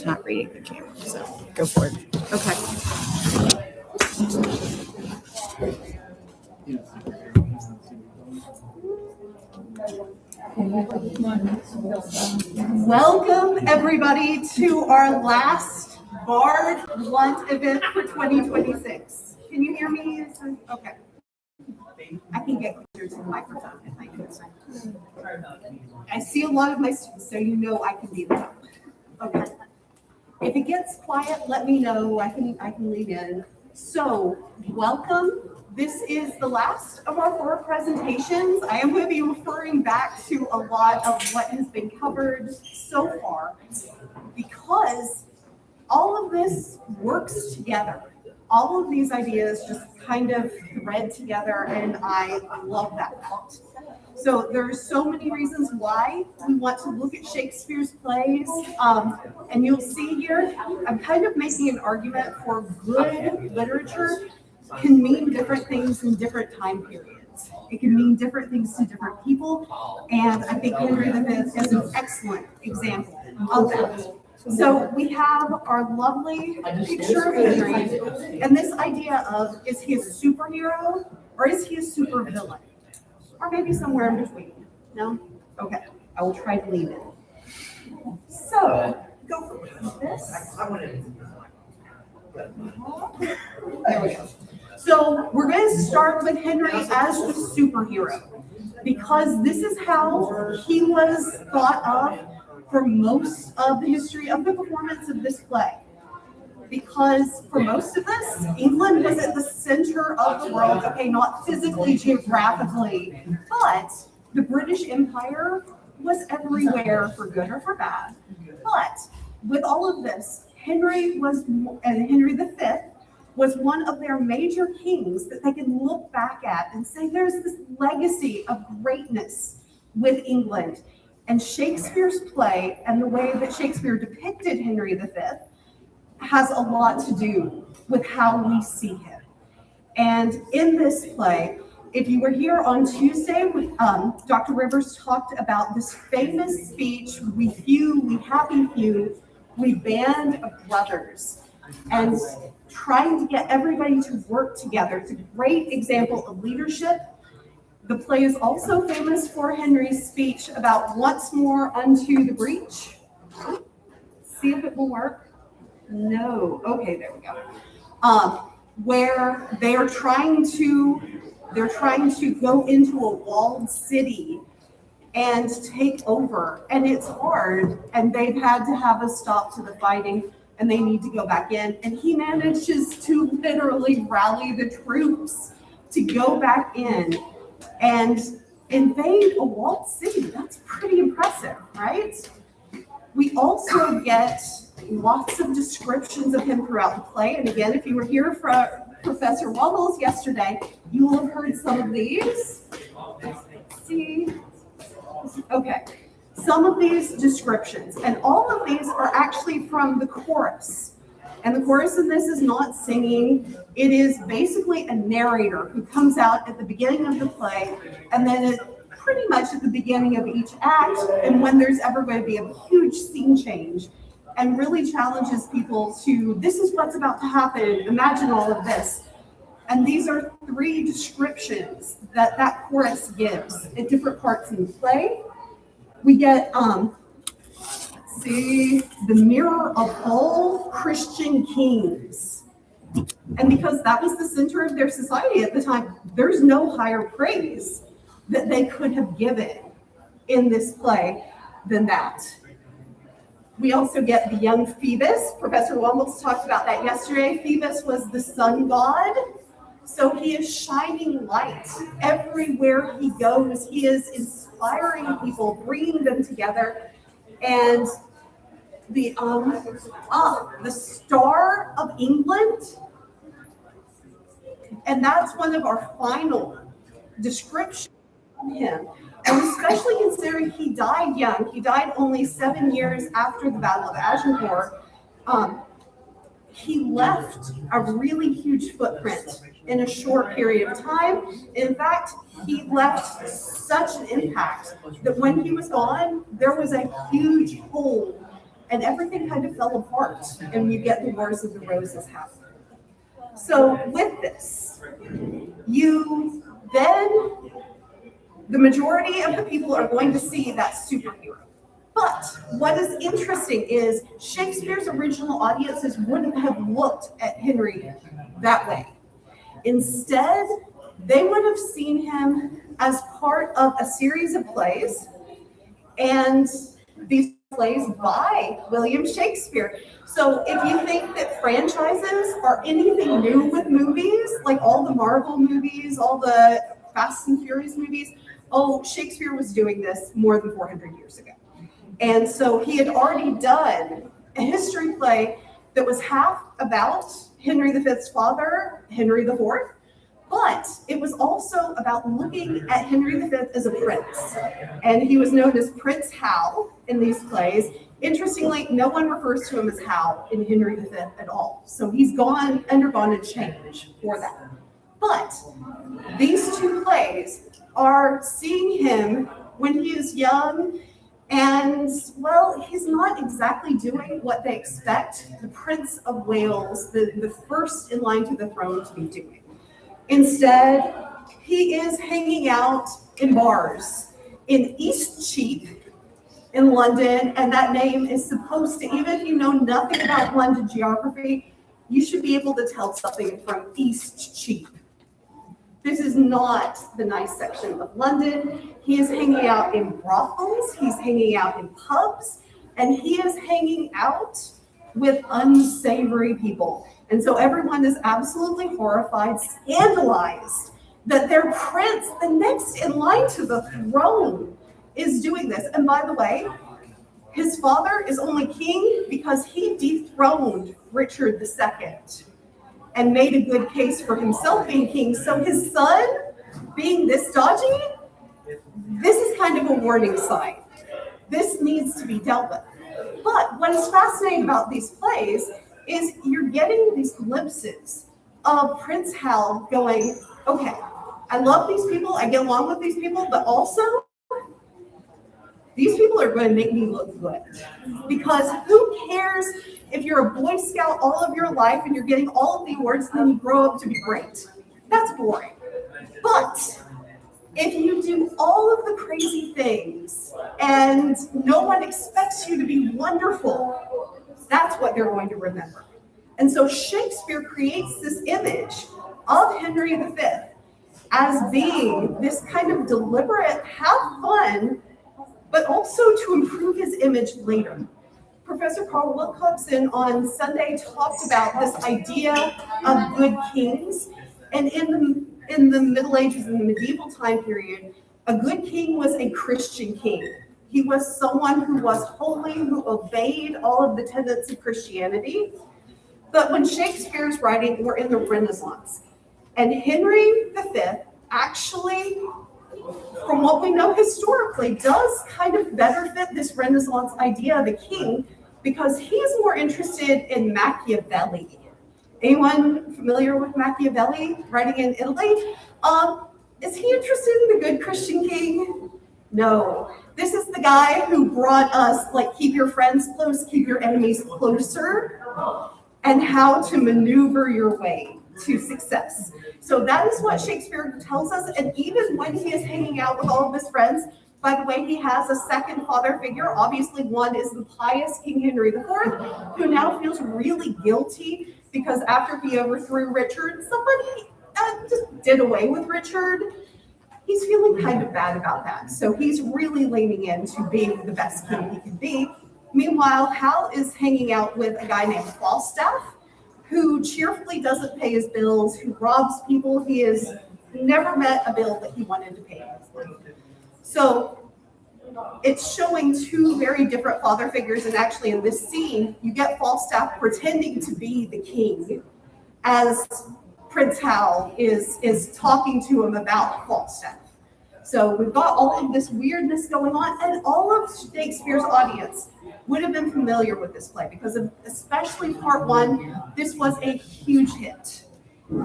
It's not reading the camera, so go for it. Okay. Welcome, everybody, to our last Bard Blount event for 2026. Can you hear me? Okay. I can get closer to the microphone if I could. I see a lot of my students, so you know I can be loud. Okay. If it gets quiet, let me know. I can lean in. So, welcome. This is the last of our 4 presentations. I am going to be referring back to a lot of what has been covered so far because all of this works together. All of these ideas just kind of thread together, and I love that part. So there are so many reasons why we want to look at Shakespeare's plays. And you'll see here, I'm kind of making an argument for good literature can mean different things in different time periods. It can mean different things to different people. And I think Henry V is an excellent example of that. So we have our lovely picture of Henry, and this idea of, is he a superhero or is he a supervillain? Or maybe somewhere in between. No? Okay. I will try to leave it. So, go for this. There we go. So, we're going to start with Henry as the superhero because this is how he was thought of for most of the history of the performance of this play. Because for most of this, England was at the center of the world, okay, not physically, geographically, but the British Empire was everywhere for good or for bad. But with all of this, Henry V was one of their major kings that they can look back at and say there's this legacy of greatness with England. And Shakespeare's play and the way that Shakespeare depicted Henry V has a lot to do with how we see him. And in this play, if you were here on Tuesday, Dr. Rivers talked about this famous speech, we happy few, we band of brothers, and trying to get everybody to work together. It's a great example of leadership. The play is also famous for Henry's speech about once more unto the breach. See if it will work. No. Okay, there we go. Where they're trying to go into a walled city and take over, and it's hard, and they've had to have a stop to the fighting, and they need to go back in, and he manages to literally rally the troops to go back in and invade a walled city. That's pretty impressive, right? We also get lots of descriptions of him throughout the play. And again, if you were here for Professor Wuggles yesterday, you will have heard some of these. Let's see. Okay. Some of these descriptions, and all of these are actually from the chorus. And the chorus in this is not singing. It is basically a narrator who comes out at the beginning of the play, and then pretty much at the beginning of each act, and when there's ever going to be a huge scene change, and really challenges people to, this is what's about to happen, imagine all of this. And these are 3 descriptions that chorus gives at different parts in the play. We get, let's see, the mirror of all Christian kings. And because that was the center of their society at the time, there's no higher praise that they could have given in this play than that. We also get the young Phoebus. Professor Wombles talked about that yesterday. Phoebus was the sun god. So he is shining light everywhere he goes. He is inspiring people, bringing them together. And the Star of England. And that's one of our final descriptions of him. And especially considering he died young. He died only 7 years after the Battle of Agincourt. He left a really huge footprint in a short period of time. In fact, he left such an impact that when he was gone, there was a huge hole and everything kind of fell apart, and you get the Wars of the Roses happen. So with this, the majority of the people are going to see that superhero. But what is interesting is Shakespeare's original audiences wouldn't have looked at Henry that way. Instead, they would have seen him as part of a series of plays, and these plays by William Shakespeare. So if you think that franchises are anything new with movies, like all the Marvel movies, all the Fast and Furious movies, Shakespeare was doing this more than 400 years ago. And so he had already done a history play that was half about Henry V's father, Henry IV, but it was also about looking at Henry V as a prince. And he was known as Prince Hal in these plays. Interestingly, no one refers to him as Hal in Henry V at all. So he's undergone a change for that. But these two plays are seeing him when he is young, and, well, he's not exactly doing what they expect the Prince of Wales, the first in line to the throne, to be doing. Instead, he is hanging out in bars in Eastcheap in London, and that name is supposed to, even if you know nothing about London geography, you should be able to tell something from Eastcheap. This is not the nice section of London. He is hanging out in brothels, he's hanging out in pubs, and he is hanging out with unsavory people. And so everyone is absolutely horrified, scandalized that their prince, the next in line to the throne, is doing this. And by the way, his father is only king because he dethroned Richard II and made a good case for himself being king. So his son being this dodgy, this is kind of a warning sign. This needs to be dealt with. But what is fascinating about these plays is you're getting these glimpses of Prince Hal going, okay, I love these people, I get along with these people, but also these people are going to make me look good. Because who cares if you're a Boy Scout all of your life and you're getting all of the awards and then you grow up to be great? That's boring. But if you do all of the crazy things and no one expects you to be wonderful, that's what they're going to remember. And so Shakespeare creates this image of Henry V as being this kind of deliberate, have fun, but also to improve his image later. Professor Carl Wilcoxon on Sunday talked about this idea of good kings. And in the Middle Ages, in the medieval time period, a good king was a Christian king. He was someone who was holy, who obeyed all of the tenets of Christianity. But when Shakespeare's writing, we're in the Renaissance. And Henry V actually, from what we know historically, does kind of better fit this Renaissance idea of a king because he is more interested in Machiavelli. Anyone familiar with Machiavelli, writing in Italy? Is he interested in the good Christian king? No. This is the guy who brought us, like, keep your friends close, keep your enemies closer, and how to maneuver your way to success. So that is what Shakespeare tells us. And even when he is hanging out with all of his friends, by the way, he has a second father figure. Obviously, one is the pious King Henry IV, who now feels really guilty because after he overthrew Richard, somebody just did away with Richard. He's feeling kind of bad about that. So he's really leaning into being the best king he can be. Meanwhile, Hal is hanging out with a guy named Falstaff, who cheerfully doesn't pay his bills, who robs people. He has never met a bill that he wanted to pay. So it's showing two very different father figures. And actually in this scene, you get Falstaff pretending to be the king as Prince Hal is talking to him about Falstaff. So we've got all of this weirdness going on, and all of Shakespeare's audience would have been familiar with this play because of especially part one. This was a huge hit.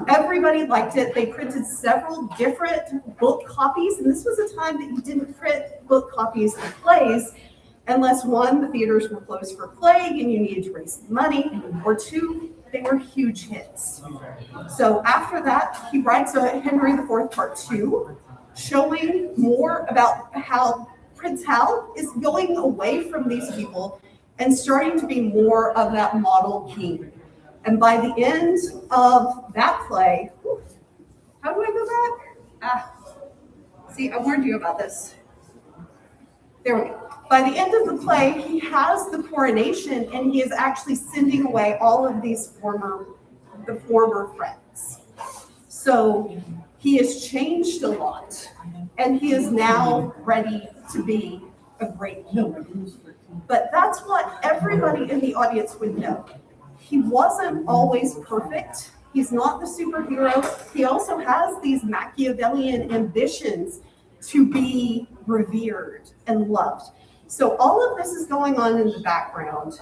Everybody liked it. They printed several different book copies, and this was a time that you didn't print book copies of plays. unless one, the theaters were closed for plague and you needed to raise money, or two, they were huge hits. So after that, he writes a Henry IV Part 2, showing more about how Prince Hal is going away from these people and starting to be more of that model king. And by the end of that play, how do I go back? See, I warned you about this. There we go. By the end of the play, he has the coronation and he is actually sending away all of these former friends. So he has changed a lot and he is now ready to be a great king. But that's what everybody in the audience would know. He wasn't always perfect. He's not the superhero. He also has these Machiavellian ambitions to be revered and loved. So all of this is going on in the background.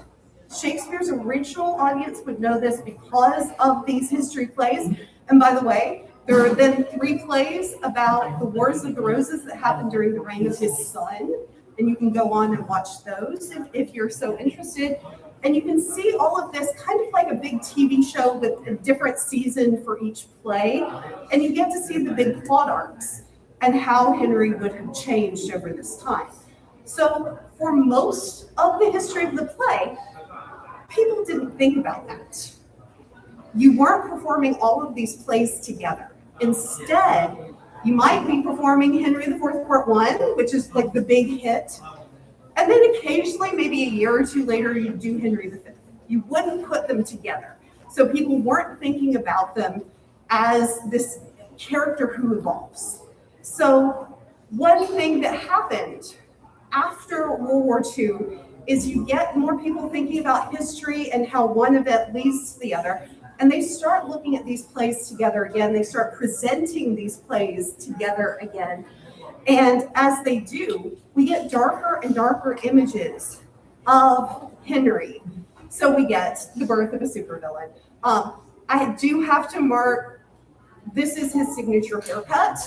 Shakespeare's original audience would know this because of these history plays. And by the way, there have been 3 plays about the Wars of the Roses that happened during the reign of his son. And you can go on and watch those if you're so interested. And you can see all of this kind of like a big TV show with a different season for each play. And you get to see the big plot arcs and how Henry would have changed over this time. So for most of the history of the play, people didn't think about that. You weren't performing all of these plays together. Instead, you might be performing Henry IV Part 1, which is like the big hit. And then occasionally, maybe a year or 2 later, you do Henry V. You wouldn't put them together. So people weren't thinking about them as this character who evolves. So one thing that happened after World War II is you get more people thinking about history and how one event leads to the other. And they start looking at these plays together again. They start presenting these plays together again. And as they do, we get darker and darker images of Henry. So we get the birth of a supervillain. I do have to mark, this is his signature haircut.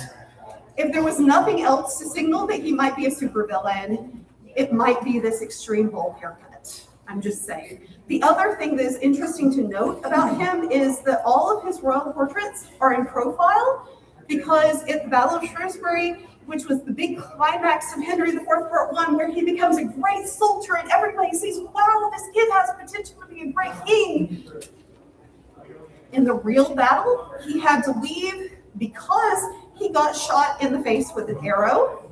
If there was nothing else to signal that he might be a supervillain, it might be this extreme bald haircut. I'm just saying. The other thing that is interesting to note about him is that all of his royal portraits are in profile because at the Battle of Shrewsbury, which was the big climax of Henry IV Part 1, where he becomes a great soldier and everybody sees, wow, this kid has potential to be a great king. In the real battle, he had to leave because he got shot in the face with an arrow.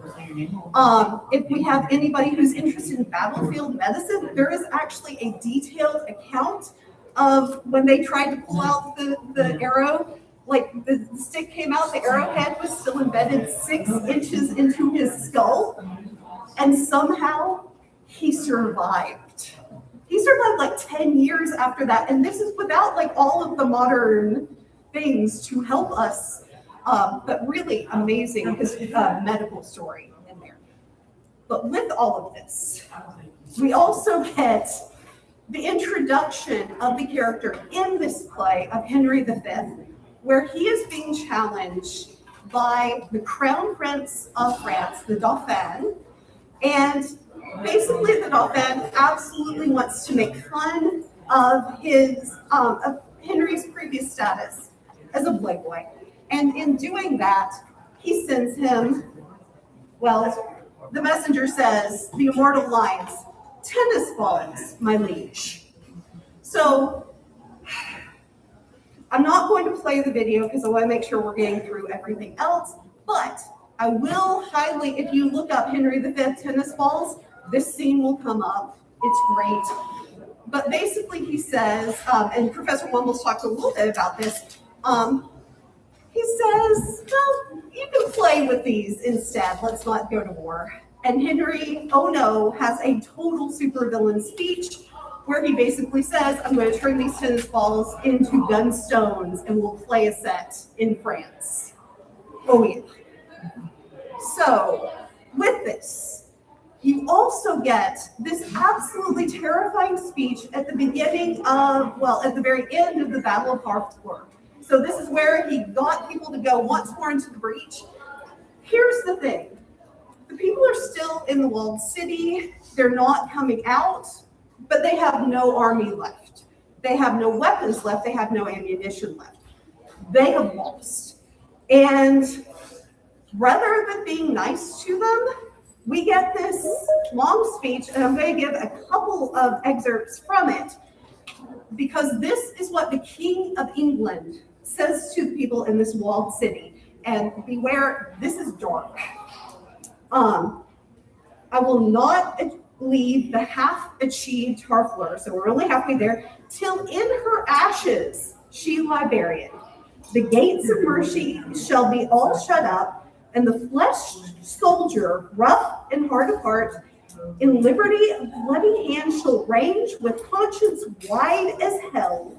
If we have anybody who's interested in battlefield medicine, there is actually a detailed account of when they tried to pull out the arrow, like the stick came out, the arrowhead was still embedded 6 inches into his skull, and somehow he survived. He survived like 10 years after that, and this is without like all of the modern things to help us. But really amazing his medical story in there. But with all of this, we also get the introduction of the character in this play of Henry V, where he is being challenged by the Crown Prince of France, the Dauphin, and basically the Dauphin absolutely wants to make fun of of Henry's previous status as a playboy. And in doing that, he sends him, well, the messenger says the immortal lines, tennis balls, my liege. So I'm not going to play the video because I want to make sure we're getting through everything else, but I will highly, if you look up Henry V tennis balls, this scene will come up. It's great. But basically he says, and Professor Wumbles talks a little bit about this, he says, well, you can play with these instead. Let's not go to war. And Henry, oh no, has a total supervillain speech where he basically says, I'm going to turn these tennis balls into gunstones and we'll play a set in France. Oh yeah. So with this, you also get this absolutely terrifying speech at the beginning of, well, at the very end of the Battle of Harfleur. So this is where he got people to go once more into the breach. Here's the thing. The people are still in the walled city. They're not coming out, but they have no army left. They have no weapons left. They have no ammunition left. They have lost. And rather than being nice to them, we get this long speech, and I'm going to give a couple of excerpts from it, because this is what the King of England says to the people in this walled city. And beware, this is dark. I will not leave the half-achieved Harfler, so we're only halfway there, till in her ashes she lie buried. The gates of mercy shall be all shut up, and the fleshed soldier, rough and hard of heart, in liberty of bloody hand shall range with conscience wide as hell,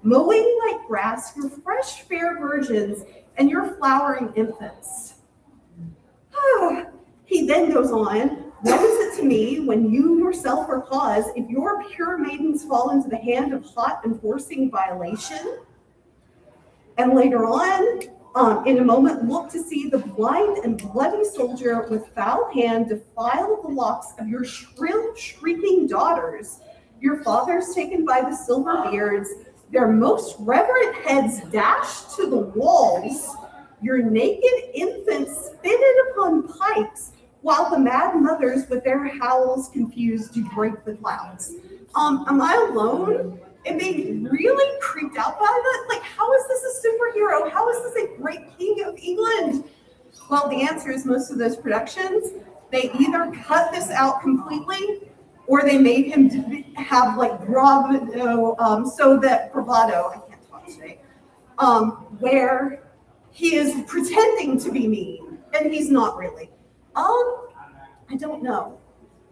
mowing like grass your fresh fair virgins and your flowering infants. He then goes on, what is it to me when you yourself are cause if your pure maidens fall into the hand of hot and forcing violation? And later on, in a moment, look to see the blind and bloody soldier with foul hand defile the locks of your shrill, shrieking daughters, your fathers taken by the silver beards, their most reverent heads dashed to the walls, your naked infants spitted upon pikes, while the mad mothers with their howls confused do break the clouds. Am I alone in being really creeped out by that? Like, how is this a superhero? How is this a great king of England? Well, the answer is most of those productions, they either cut this out completely or they made him have like bravado, bravado, I can't talk today, where he is pretending to be mean and he's not really. I don't know.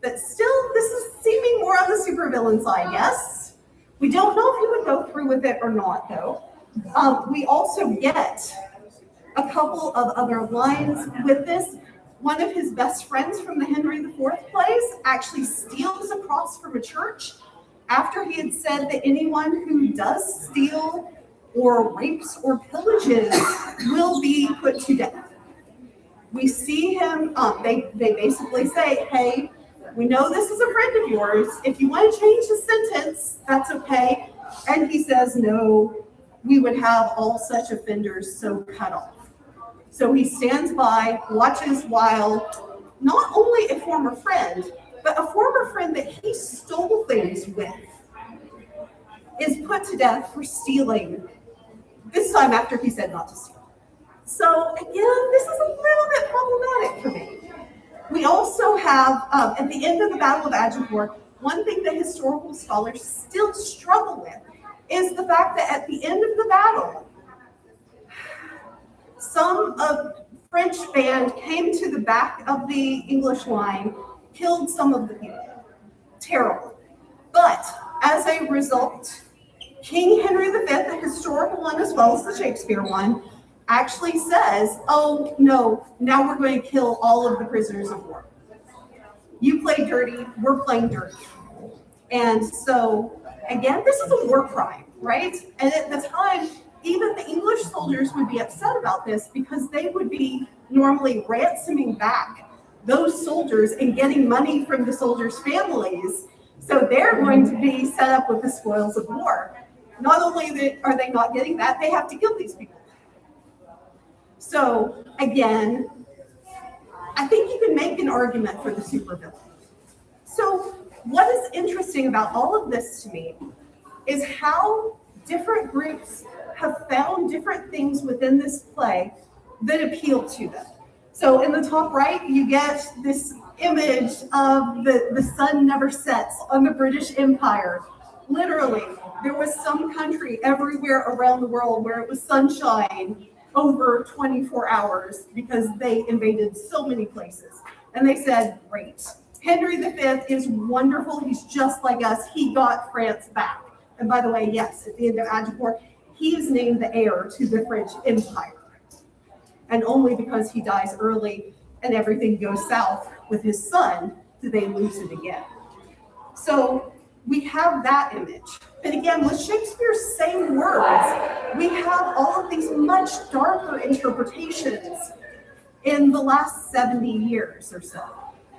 But still, this is seeming more on the supervillain side, yes? We don't know if he would go through with it or not, though. We also get a couple of other lines with this. One of his best friends from the Henry IV plays actually steals a cross from a church after he had said that anyone who does steal or rapes or pillages will be put to death. We see him, they basically say, hey, we know this is a friend of yours. If you want to change his sentence, that's okay. And he says, no, we would have all such offenders so cut off. So he stands by, watches while not only a former friend, but a former friend that he stole things with is put to death for stealing, this time after he said not to steal. So again, this is a little bit problematic for me. We also have, at the end of the Battle of Agincourt, one thing that historical scholars still struggle with is the fact that at the end of the battle, some French band came to the back of the English line, killed some of the people. Terrible. But as a result, King Henry V, the historical one as well as the Shakespeare one, actually says, oh no, now we're going to kill all of the prisoners of war. You play dirty, we're playing dirty. And so, again, this is a war crime, right? And at the time, even the English soldiers would be upset about this because they would be normally ransoming back those soldiers and getting money from the soldiers' families. So they're going to be set up with the spoils of war. Not only are they not getting that, they have to kill these people. So again, I think you can make an argument for the supervillain. So what is interesting about all of this to me is how different groups have found different things within this play that appeal to them. So in the top right, you get this image of the sun never sets on the British Empire. Literally, there was some country everywhere around the world where it was sunshine over 24 hours because they invaded so many places. And they said, great, Henry V is wonderful. He's just like us. He got France back. And by the way, yes, at the end of Agincourt, he is named the heir to the French Empire. And only because he dies early and everything goes south with his son do they lose it again. So we have that image. But again, with Shakespeare's same words, we have all of these much darker interpretations in the last 70 years or so,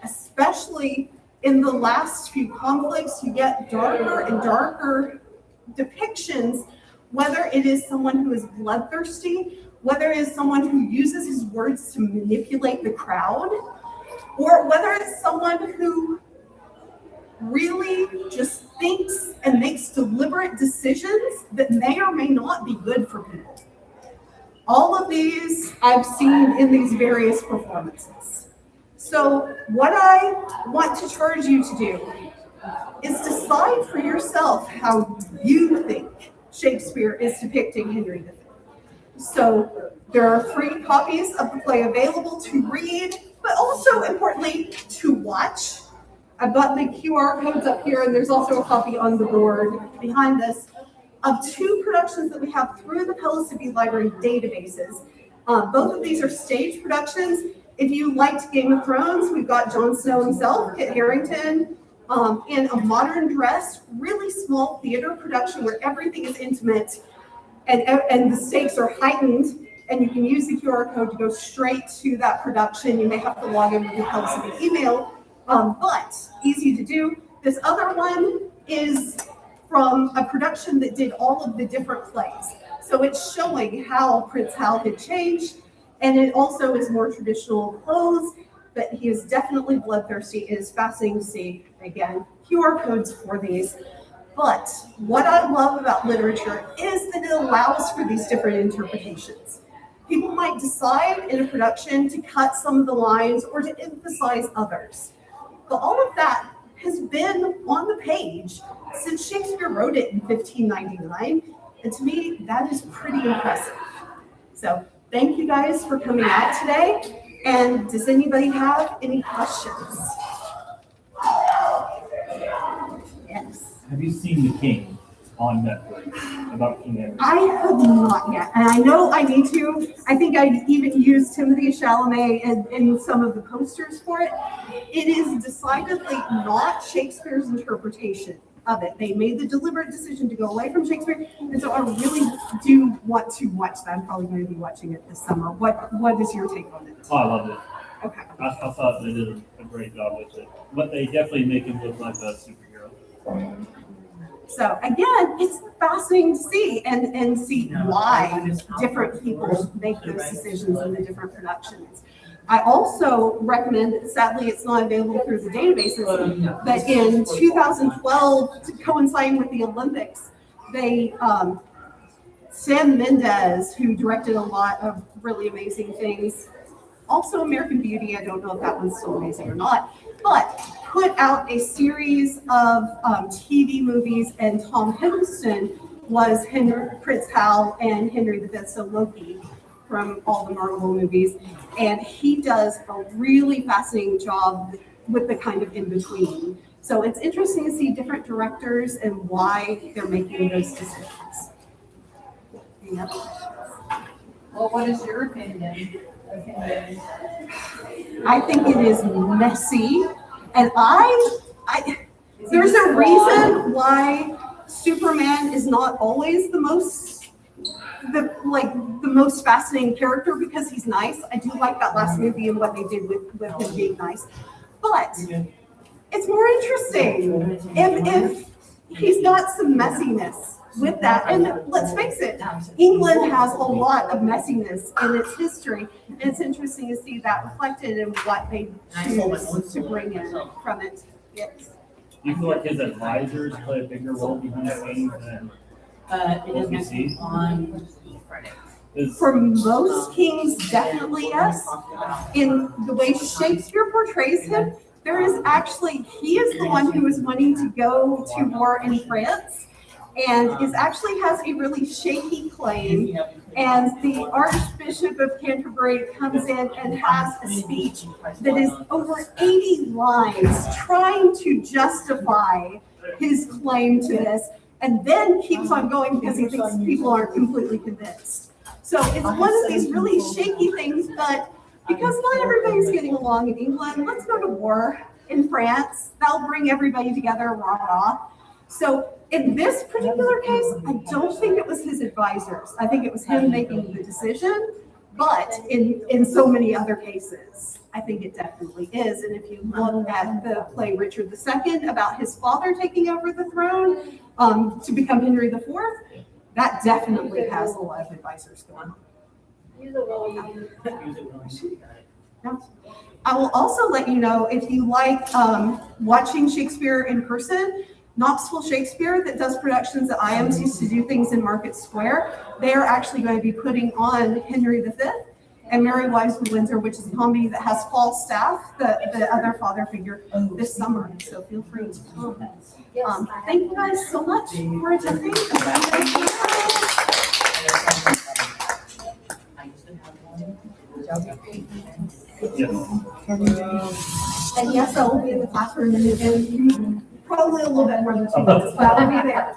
especially in the last few conflicts, you get darker and darker depictions, whether it is someone who is bloodthirsty, whether it is someone who uses his words to manipulate the crowd, or whether it's someone who really just thinks and makes deliberate decisions that may or may not be good for people. All of these I've seen in these various performances. So what I want to charge you to do is decide for yourself how you think Shakespeare is depicting Henry V. So there are free copies of the play available to read, but also importantly to watch. I've got the QR codes up here, and there's also a copy on the board behind us of 2 productions that we have through the Pellissippi Library databases. Both of these are stage productions. If you liked Game of Thrones, we've got Jon Snow himself, Kit Harington, in a modern dress, really small theater production where everything is intimate and the stakes are heightened, and you can use the QR code to go straight to that production. You may have to log in with your Pellissippi email, but easy to do. This other one is from a production that did all of the different plays. So it's showing how Prince Hal had changed, and it also is more traditional clothes, but he is definitely bloodthirsty. It is fascinating to see. Again, QR codes for these. But what I love about literature is that it allows for these different interpretations. People might decide in a production to cut some of the lines or to emphasize others. But all of that has been on the page since Shakespeare wrote it in 1599. And to me, that is pretty impressive. So thank you guys for coming out today. And does anybody have any questions? Yes. Have you seen The King on Netflix about King Henry? I have not yet, and I know I need to. I think I even used Timothée Chalamet in some of the posters for it. It is decidedly not Shakespeare's interpretation of it. They made the deliberate decision to go away from Shakespeare, and so I really do want to watch that. I'm probably going to be watching it this summer. What is your take on it? Oh, I loved it. Okay. I thought they did a great job with it. But they definitely make him look like a superhero. So again, it's fascinating to see and see why different people make those decisions in the different productions. I also recommend, sadly it's not available through the databases, but in 2012, to coincide with the Olympics, they Sam Mendes, who directed a lot of really amazing things, also American Beauty, I don't know if that one's still amazing or not, but put out a series of TV movies, and Tom Hiddleston was Prince Hal and Henry V, so Loki from all the Marvel movies, and he does a really fascinating job with the kind of in-between. So it's interesting to see different directors and why they're making those decisions. Any other questions? Well, what is your opinion? I think it is messy, and there's a reason why Superman is not always the most fascinating character, because he's nice. I do like that last movie and what they did with him being nice, but it's more interesting if he's got some messiness with that. And let's face it, England has a lot of messiness in its history, and it's interesting to see that reflected in what they choose to bring in from it. Yes. Do you feel like his advisors play a bigger role behind the scenes than what we see? On Friday. For most kings, definitely yes. In the way Shakespeare portrays him, he is the one who is wanting to go to war in France, and actually has a really shaky claim, and the Archbishop of Canterbury comes in and has a speech that is over 80 lines trying to justify his claim to this, and then keeps on going because he thinks people aren't completely convinced. So it's one of these really shaky things, but because not everybody's getting along in England, let's go to war in France. That'll bring everybody together, rah-rah. So in this particular case, I don't think it was his advisors. I think it was him making the decision, But in so many other cases, I think it definitely is. And if you look at the play Richard II about his father taking over the throne to become Henry IV, that definitely has a lot of advisors going on. I will also let you know, if you like watching Shakespeare in person, Knoxville Shakespeare, that does productions at IAMS, used to do things in Market Square. They are actually going to be putting on Henry V and Merry Wives of Windsor, which is a comedy that has Falstaff, the other father figure, this summer. So feel free to come. Thank you guys so much for attending. And yes, I will be in the classroom and probably a little bit more than 2 minutes, but I'll be there.